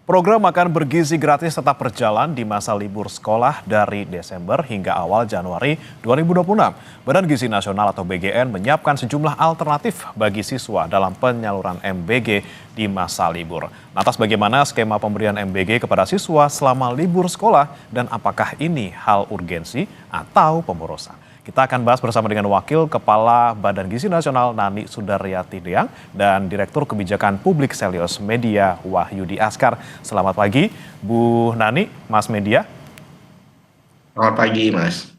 Program makan bergizi gratis tetap berjalan di masa libur sekolah dari Desember hingga awal Januari 2026. Badan Gizi Nasional atau BGN menyiapkan sejumlah alternatif bagi siswa dalam penyaluran MBG di masa libur. Lantas bagaimana skema pemberian MBG kepada siswa selama libur sekolah dan apakah ini hal urgensi atau pemborosan? Kita akan bahas bersama dengan Wakil Kepala Badan Gizi Nasional Nani Sudaryati Deang dan Direktur Kebijakan Publik Selios Media Wahyudi Askar. Selamat pagi Bu Nani, Mas Media. Selamat pagi Mas.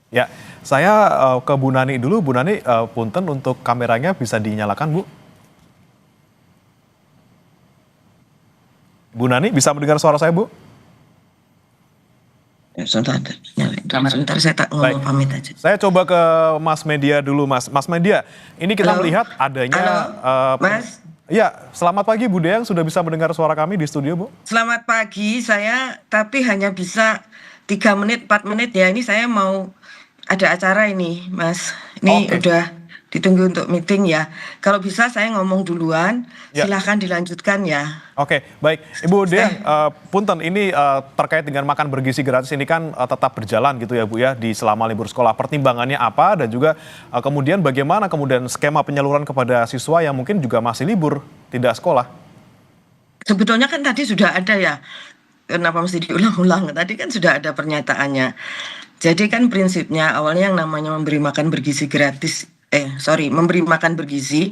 Ya, saya ke Bu Nani dulu. Bu Nani, punten untuk kameranya bisa dinyalakan Bu. Bu Nani bisa mendengar suara saya Bu? Ya, sebentar saya tak ngomong. Baik. Pamit aja. Saya coba ke Mas Media dulu Mas. Mas Media, ini kita melihat adanya... Mas. Ya, selamat pagi Bu Deang, sudah bisa mendengar suara kami di studio Bu? Selamat pagi, saya tapi hanya bisa 3 menit, 4 menit ya. Ini saya mau ada acara ini Mas. Ini udah ditunggu untuk meeting ya. Kalau bisa saya ngomong duluan, silahkan dilanjutkan ya. Oke, baik. Ibu Deang, punten ini terkait dengan makan bergizi gratis ini kan tetap berjalan gitu ya Bu ya di selama libur sekolah. Pertimbangannya apa dan juga kemudian bagaimana kemudian skema penyaluran kepada siswa yang mungkin juga masih libur, tidak sekolah? Sebetulnya kan tadi sudah ada ya. Kenapa mesti diulang-ulang? Tadi kan sudah ada pernyataannya. Jadi kan prinsipnya awalnya yang namanya memberi makan bergizi gratis, memberi makan bergizi,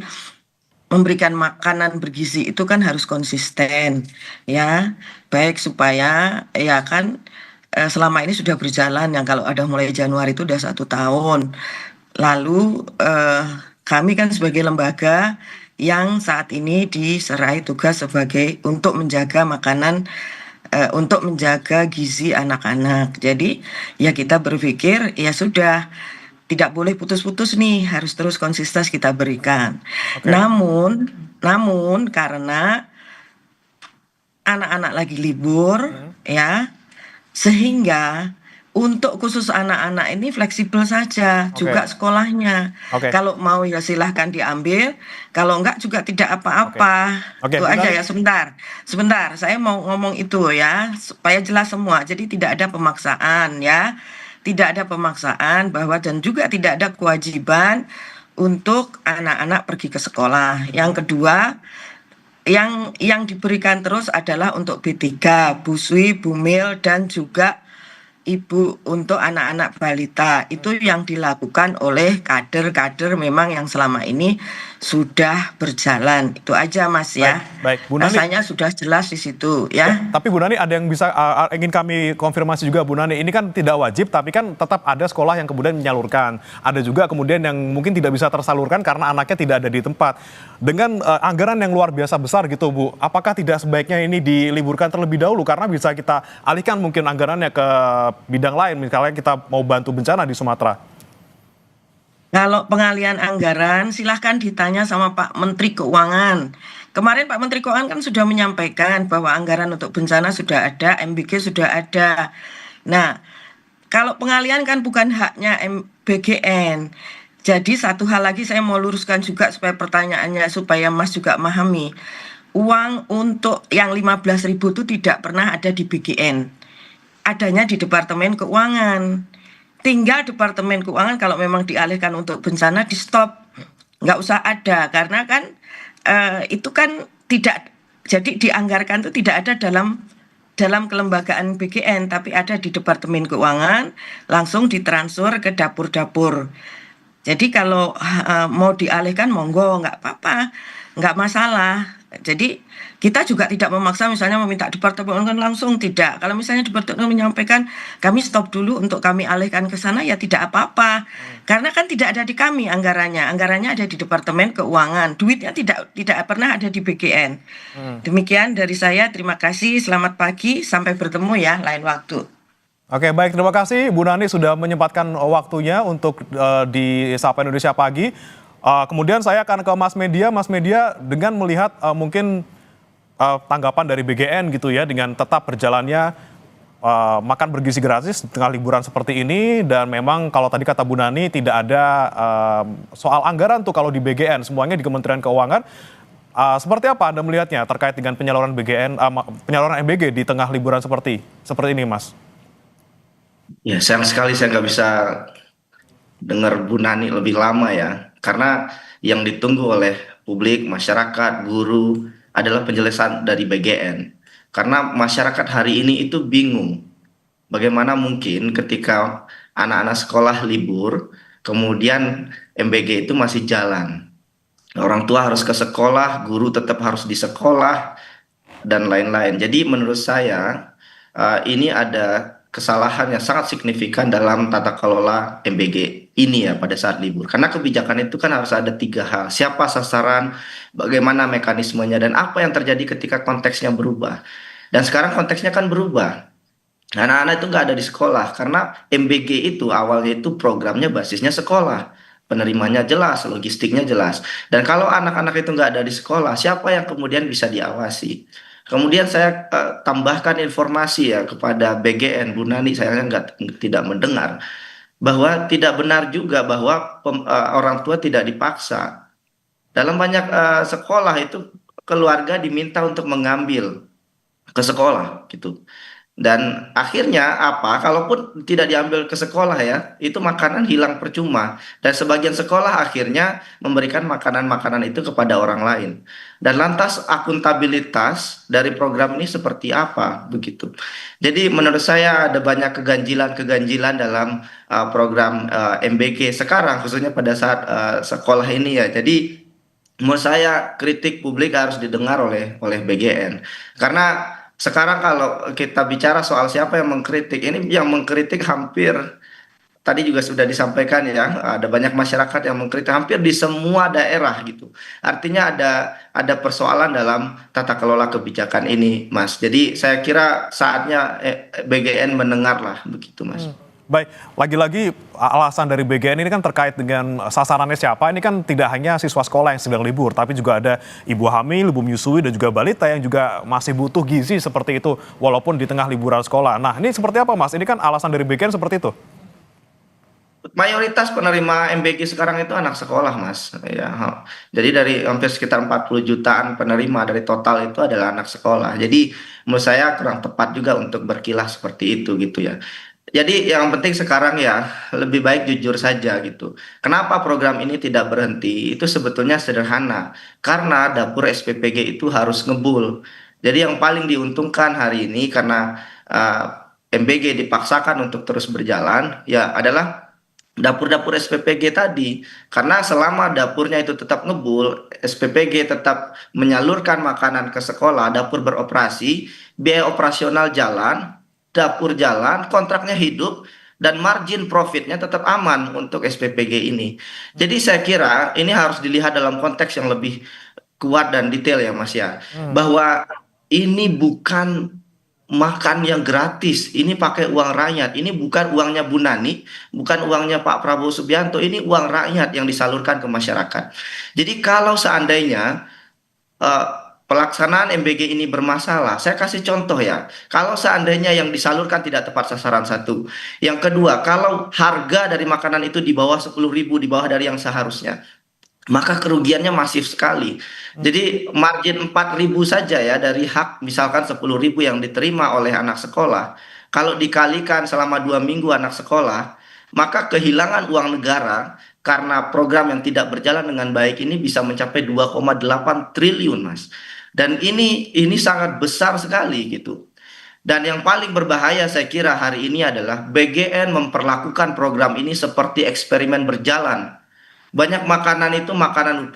memberikan makanan bergizi itu kan harus konsisten ya, baik supaya ya kan selama ini sudah berjalan yang kalau ada mulai Januari itu udah 1 tahun lalu. Kami kan sebagai lembaga yang saat ini diserai tugas sebagai untuk menjaga makanan, untuk menjaga gizi anak-anak. Jadi ya kita berpikir ya sudah, tidak boleh putus-putus nih, harus terus konsisten kita berikan. Namun karena anak-anak lagi libur ya, sehingga untuk khusus anak-anak ini fleksibel saja juga sekolahnya. Kalau mau ya silahkan diambil, kalau enggak juga tidak apa-apa. Itu aja ya. Sebentar, saya mau ngomong itu ya supaya jelas semua. Jadi tidak ada pemaksaan ya. Tidak ada pemaksaan bahwa dan juga tidak ada kewajiban untuk anak-anak pergi ke sekolah. Yang kedua, yang diberikan terus adalah untuk B3, busui, bumil dan juga ibu untuk anak-anak balita. Itu yang dilakukan oleh kader-kader memang yang selama ini sudah berjalan. Itu aja Mas ya. Baik, Bu Nani. Rasanya sudah jelas di situ ya. Tapi Bu Nani ada yang bisa ingin kami konfirmasi juga Bu Nani. Ini kan tidak wajib tapi kan tetap ada sekolah yang kemudian menyalurkan. Ada juga kemudian yang mungkin tidak bisa tersalurkan karena anaknya tidak ada di tempat. Dengan anggaran yang luar biasa besar gitu Bu, apakah tidak sebaiknya ini diliburkan terlebih dahulu karena bisa kita alihkan mungkin anggarannya ke bidang lain, misalnya kita mau bantu bencana di Sumatera? Kalau pengalihan anggaran silahkan ditanya sama Pak Menteri Keuangan. Kemarin Pak Menteri Keuangan kan sudah menyampaikan bahwa anggaran untuk bencana sudah ada, MBG sudah ada. Nah, kalau pengalihan kan bukan haknya BGN. Jadi satu hal lagi saya mau luruskan juga supaya pertanyaannya, supaya Mas juga memahami. Uang untuk yang 15.000 itu tidak pernah ada di BGN. Adanya di Departemen Keuangan. Tinggal Departemen Keuangan kalau memang dialihkan untuk bencana di stop, nggak usah ada karena kan itu kan tidak, jadi dianggarkan itu tidak ada dalam kelembagaan BGN tapi ada di Departemen Keuangan, langsung ditransfer ke dapur-dapur. Jadi kalau mau dialihkan monggo, nggak apa-apa, nggak masalah. Jadi kita juga tidak memaksa misalnya meminta Departemen kan langsung, tidak. Kalau misalnya Departemen menyampaikan kami stop dulu untuk kami alihkan ke sana ya tidak apa-apa. Karena kan tidak ada di kami anggarannya ada di Departemen Keuangan. Duitnya tidak pernah ada di BGN. Demikian dari saya, terima kasih, selamat pagi, sampai bertemu ya lain waktu. Oke, baik, terima kasih Bu Nani sudah menyempatkan waktunya untuk di Sapa Indonesia Pagi. Kemudian saya akan ke Mas Media dengan melihat mungkin tanggapan dari BGN gitu ya dengan tetap berjalannya makan bergizi gratis di tengah liburan seperti ini, dan memang kalau tadi kata Bu Nani tidak ada soal anggaran tuh kalau di BGN, semuanya di Kementerian Keuangan. Seperti apa Anda melihatnya terkait dengan penyaluran penyaluran MBG di tengah liburan seperti ini, Mas? Ya, sayang sekali saya nggak bisa dengar Bu Nani lebih lama ya, karena yang ditunggu oleh publik, masyarakat, guru adalah penjelasan dari BGN. Karena masyarakat hari ini itu bingung, bagaimana mungkin ketika anak-anak sekolah libur, kemudian MBG itu masih jalan. Orang tua harus ke sekolah, guru tetap harus di sekolah, dan lain-lain. Jadi menurut saya ini ada kesalahan yang sangat signifikan dalam tata kelola MBG ini ya pada saat libur. Karena kebijakan itu kan harus ada tiga hal. Siapa sasaran, bagaimana mekanismenya, dan apa yang terjadi ketika konteksnya berubah. Dan sekarang konteksnya kan berubah. Anak-anak itu nggak ada di sekolah karena MBG itu awalnya itu programnya basisnya sekolah. Penerimanya jelas, logistiknya jelas. Dan kalau anak-anak itu nggak ada di sekolah, siapa yang kemudian bisa diawasi? Kemudian saya tambahkan informasi ya kepada BGN, Bu Nani, saya tidak mendengar bahwa tidak benar juga bahwa orang tua tidak dipaksa. Dalam banyak sekolah itu keluarga diminta untuk mengambil ke sekolah gitu. Dan akhirnya apa? Kalaupun tidak diambil ke sekolah ya, itu makanan hilang percuma. Dan sebagian sekolah akhirnya memberikan makanan-makanan itu kepada orang lain. Dan lantas akuntabilitas dari program ini seperti apa begitu. Jadi menurut saya ada banyak keganjilan-keganjilan dalam program MBG sekarang, khususnya pada saat sekolah ini ya. Jadi menurut saya kritik publik harus didengar oleh BGN. Karena sekarang kalau kita bicara soal siapa yang mengkritik, ini yang mengkritik hampir tadi juga sudah disampaikan ya, ada banyak masyarakat yang mengkritik hampir di semua daerah gitu. Artinya ada persoalan dalam tata kelola kebijakan ini, Mas. Jadi saya kira saatnya BGN mendengarlah begitu, Mas. Baik, lagi-lagi alasan dari BGN ini kan terkait dengan sasarannya siapa. Ini kan tidak hanya siswa sekolah yang sedang libur, tapi juga ada ibu hamil, ibu menyusui, dan juga balita yang juga masih butuh gizi seperti itu, walaupun di tengah liburan sekolah. Nah, ini seperti apa, Mas? Ini kan alasan dari BGN seperti itu. Mayoritas penerima MBG sekarang itu anak sekolah, Mas. Ya, jadi dari hampir sekitar 40 jutaan penerima dari total itu adalah anak sekolah. Jadi menurut saya kurang tepat juga untuk berkilah seperti itu gitu ya. Jadi yang penting sekarang ya lebih baik jujur saja gitu. Kenapa program ini tidak berhenti? Itu sebetulnya sederhana. Karena dapur SPPG itu harus ngebul. Jadi yang paling diuntungkan hari ini karena MBG dipaksakan untuk terus berjalan ya adalah dapur-dapur SPPG tadi. Karena selama dapurnya itu tetap ngebul, SPPG tetap menyalurkan makanan ke sekolah, dapur beroperasi, biaya operasional jalan, dapur jalan, kontraknya hidup, dan margin profitnya tetap aman untuk SPPG ini. Jadi saya kira ini harus dilihat dalam konteks yang lebih kuat dan detail ya Mas ya. Bahwa ini bukan makan yang gratis, ini pakai uang rakyat, ini bukan uangnya Bu Nani, bukan uangnya Pak Prabowo Subianto, ini uang rakyat yang disalurkan ke masyarakat. Jadi kalau seandainya eh, pelaksanaan MBG ini bermasalah, saya kasih contoh ya. Kalau seandainya yang disalurkan tidak tepat sasaran satu. Yang kedua, kalau harga dari makanan itu di bawah 10.000, di bawah dari yang seharusnya, maka kerugiannya masif sekali. Jadi margin 4.000 saja ya dari hak misalkan 10.000 yang diterima oleh anak sekolah. Kalau dikalikan selama 2 minggu anak sekolah, maka kehilangan uang negara karena program yang tidak berjalan dengan baik ini bisa mencapai 2,8 triliun, Mas. Dan ini sangat besar sekali gitu. Dan yang paling berbahaya saya kira hari ini adalah BGN memperlakukan program ini seperti eksperimen berjalan. Banyak makanan itu makanan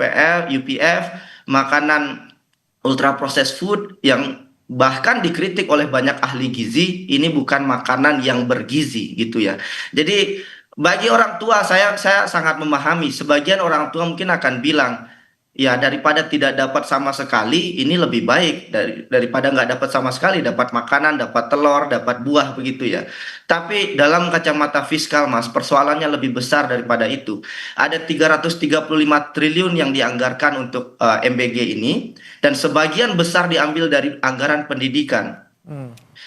UPF, makanan ultra processed food yang bahkan dikritik oleh banyak ahli gizi, ini bukan makanan yang bergizi gitu ya. Jadi bagi orang tua saya sangat memahami, sebagian orang tua mungkin akan bilang, ya daripada tidak dapat sama sekali, ini lebih baik daripada nggak dapat sama sekali, dapat makanan, dapat telur, dapat buah begitu ya. Tapi dalam kacamata fiskal, Mas, persoalannya lebih besar daripada itu. Ada 335 triliun yang dianggarkan untuk MBG ini, dan sebagian besar diambil dari anggaran pendidikan.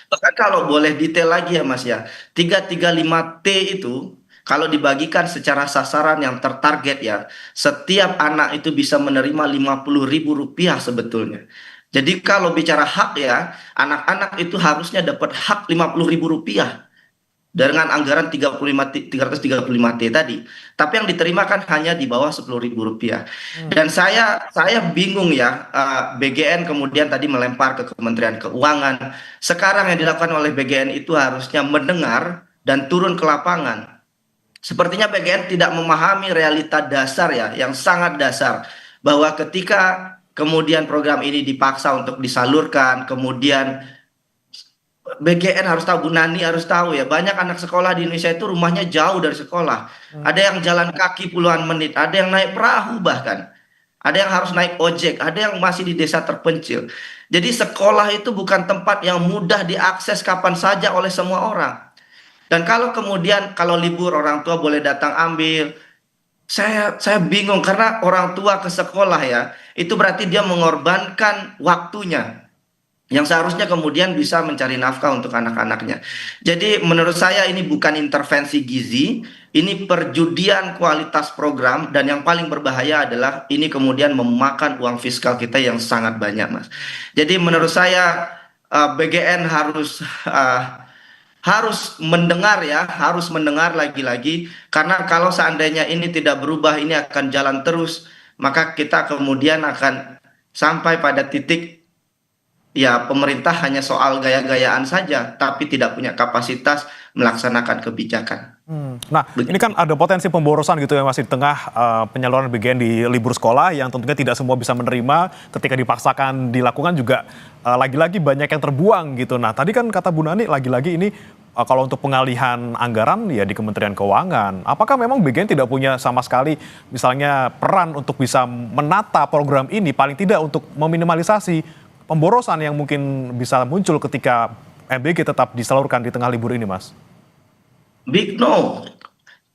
Bahkan kalau boleh detail lagi ya Mas ya, 335T itu kalau dibagikan secara sasaran yang tertarget ya, setiap anak itu bisa menerima Rp50.000 sebetulnya. Jadi kalau bicara hak ya, anak-anak itu harusnya dapat hak Rp50.000 dengan anggaran 335T tadi. Tapi yang diterima kan hanya di bawah Rp10.000. Dan saya bingung ya, BGN kemudian tadi melempar ke Kementerian Keuangan. Sekarang yang dilakukan oleh BGN itu harusnya mendengar dan turun ke lapangan. Sepertinya BGN tidak memahami realita dasar ya, yang sangat dasar, bahwa ketika kemudian program ini dipaksa untuk disalurkan, kemudian BGN harus tahu, Bu Nani harus tahu ya, banyak anak sekolah di Indonesia itu rumahnya jauh dari sekolah. Ada yang jalan kaki puluhan menit, ada yang naik perahu bahkan. Ada yang harus naik ojek, ada yang masih di desa terpencil. Jadi sekolah itu bukan tempat yang mudah diakses kapan saja oleh semua orang. Dan kalau kemudian kalau libur orang tua boleh datang ambil, saya bingung karena orang tua ke sekolah ya, itu berarti dia mengorbankan waktunya yang seharusnya kemudian bisa mencari nafkah untuk anak-anaknya. Jadi menurut saya ini bukan intervensi gizi, ini perjudian kualitas program, dan yang paling berbahaya adalah ini kemudian memakan uang fiskal kita yang sangat banyak, Mas. Jadi menurut saya BGN harus mendengar ya, harus mendengar lagi-lagi, karena kalau seandainya ini tidak berubah, ini akan jalan terus, maka kita kemudian akan sampai pada titik ya pemerintah hanya soal gaya-gayaan saja, tapi tidak punya kapasitas melaksanakan kebijakan. Nah, ini kan ada potensi pemborosan gitu ya, masih di tengah penyaluran BGN di libur sekolah yang tentunya tidak semua bisa menerima, ketika dipaksakan dilakukan juga lagi-lagi banyak yang terbuang gitu. Nah, tadi kan kata Bu Nani lagi-lagi ini kalau untuk pengalihan anggaran ya di Kementerian Keuangan, apakah memang BGN tidak punya sama sekali misalnya peran untuk bisa menata program ini, paling tidak untuk meminimalisasi pemborosan yang mungkin bisa muncul ketika MBG tetap disalurkan di tengah libur ini, Mas? Big no.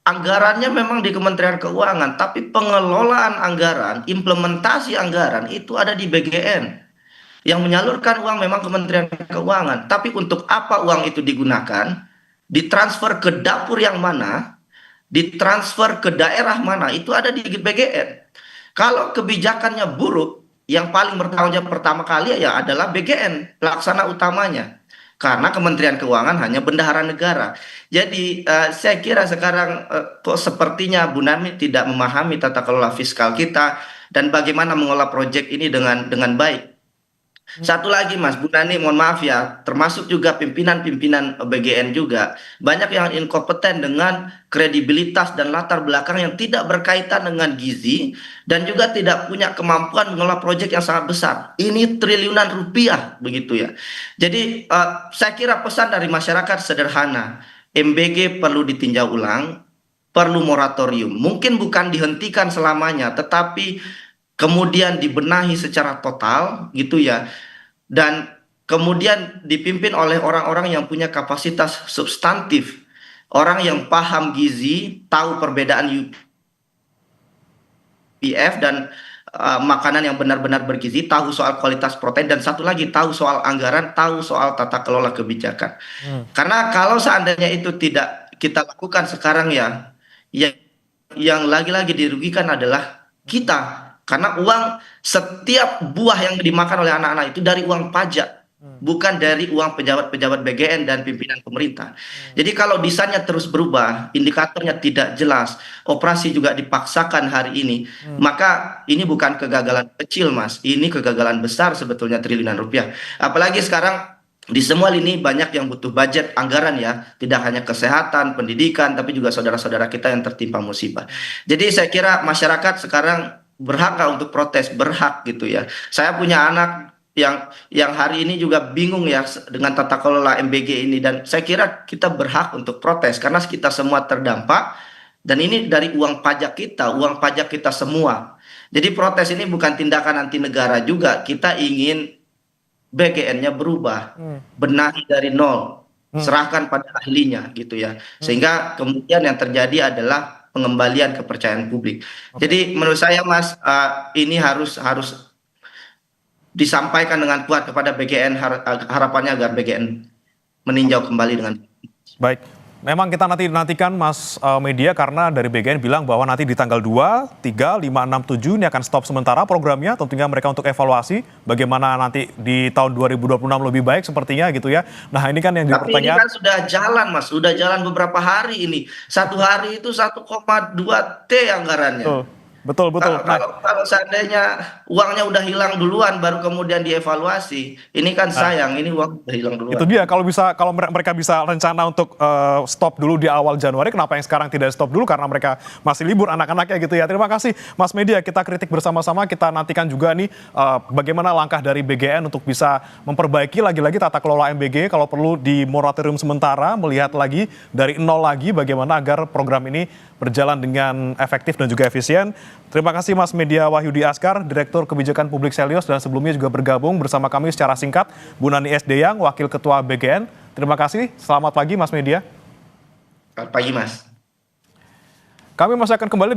Anggarannya memang di Kementerian Keuangan, tapi pengelolaan anggaran, implementasi anggaran itu ada di BGN. Yang menyalurkan uang memang Kementerian Keuangan, tapi untuk apa uang itu digunakan, ditransfer ke dapur yang mana, ditransfer ke daerah mana, itu ada di BGN. Kalau kebijakannya buruk, yang paling bertanggung jawab pertama kali ya adalah BGN, pelaksana utamanya. Karena Kementerian Keuangan hanya bendahara negara. Jadi saya kira sekarang kok sepertinya Bu Nani tidak memahami tata kelola fiskal kita dan bagaimana mengelola proyek ini dengan baik. Satu lagi Mas, Bu Nani mohon maaf ya, termasuk juga pimpinan-pimpinan BGN juga, banyak yang inkompeten dengan kredibilitas dan latar belakang yang tidak berkaitan dengan gizi, dan juga tidak punya kemampuan mengelola proyek yang sangat besar. Ini triliunan rupiah begitu ya. Jadi saya kira pesan dari masyarakat sederhana, MBG perlu ditinjau ulang, perlu moratorium. Mungkin bukan dihentikan selamanya, tetapi kemudian dibenahi secara total gitu ya, dan kemudian dipimpin oleh orang-orang yang punya kapasitas substantif, orang yang paham gizi, tahu perbedaan UPF dan makanan yang benar-benar bergizi, tahu soal kualitas protein, dan satu lagi tahu soal anggaran, tahu soal tata kelola kebijakan. Karena kalau seandainya itu tidak kita lakukan sekarang ya, yang lagi-lagi dirugikan adalah kita. Karena uang, setiap buah yang dimakan oleh anak-anak itu dari uang pajak, bukan dari uang pejabat-pejabat BGN dan pimpinan pemerintah. Jadi kalau desainnya terus berubah, indikatornya tidak jelas, operasi juga dipaksakan hari ini, maka ini bukan kegagalan kecil, Mas. Ini kegagalan besar sebetulnya, triliunan rupiah. Apalagi sekarang di semua lini banyak yang butuh budget anggaran ya, tidak hanya kesehatan, pendidikan, tapi juga saudara-saudara kita yang tertimpa musibah. Jadi saya kira masyarakat sekarang berhak nggak untuk protes, berhak gitu ya. Saya punya anak yang hari ini juga bingung ya dengan tata kelola MBG ini, dan saya kira kita berhak untuk protes karena kita semua terdampak, dan ini dari uang pajak kita semua. Jadi protes ini bukan tindakan anti negara juga, kita ingin BGN-nya berubah, benahi dari nol, serahkan pada ahlinya gitu ya, sehingga kemudian yang terjadi adalah pengembalian kepercayaan publik. Jadi menurut saya Mas, ini harus disampaikan dengan kuat kepada BGN, harapannya agar BGN meninjau kembali dengan Baik, Memang kita nantikan Mas Media, karena dari BGN bilang bahwa nanti di tanggal 2, 3, 5, 6, 7 ini akan stop sementara programnya. Tentunya mereka untuk evaluasi bagaimana nanti di tahun 2026 lebih baik sepertinya gitu ya. Nah ini kan yang jadi Tapi ini pertanyaan. kan sudah jalan Mas, sudah jalan beberapa hari ini. Satu hari itu 1,2 T anggarannya. Betul, betul. Kalau Nah, kalau kalau seandainya uangnya udah hilang duluan baru kemudian dievaluasi, ini kan sayang, ini uang udah hilang itu duluan. dia, kalau mereka bisa rencana untuk stop dulu di awal Januari, kenapa yang sekarang tidak stop dulu? Karena mereka masih libur anak-anaknya gitu ya. Terima kasih Mas Media, kita kritik bersama-sama, kita nantikan juga nih bagaimana langkah dari BGN untuk bisa memperbaiki lagi-lagi tata kelola MBG, kalau perlu di moratorium sementara, melihat lagi dari nol lagi bagaimana agar program ini berjalan dengan efektif dan juga efisien. Terima kasih Mas Media Wahyudi Askar, Direktur Kebijakan Publik Selios, dan sebelumnya juga bergabung bersama kami secara singkat Bu Nani S. Deyang, Wakil Ketua BGN. Terima kasih, selamat pagi Mas Media. Selamat pagi Mas. Kami masih akan kembali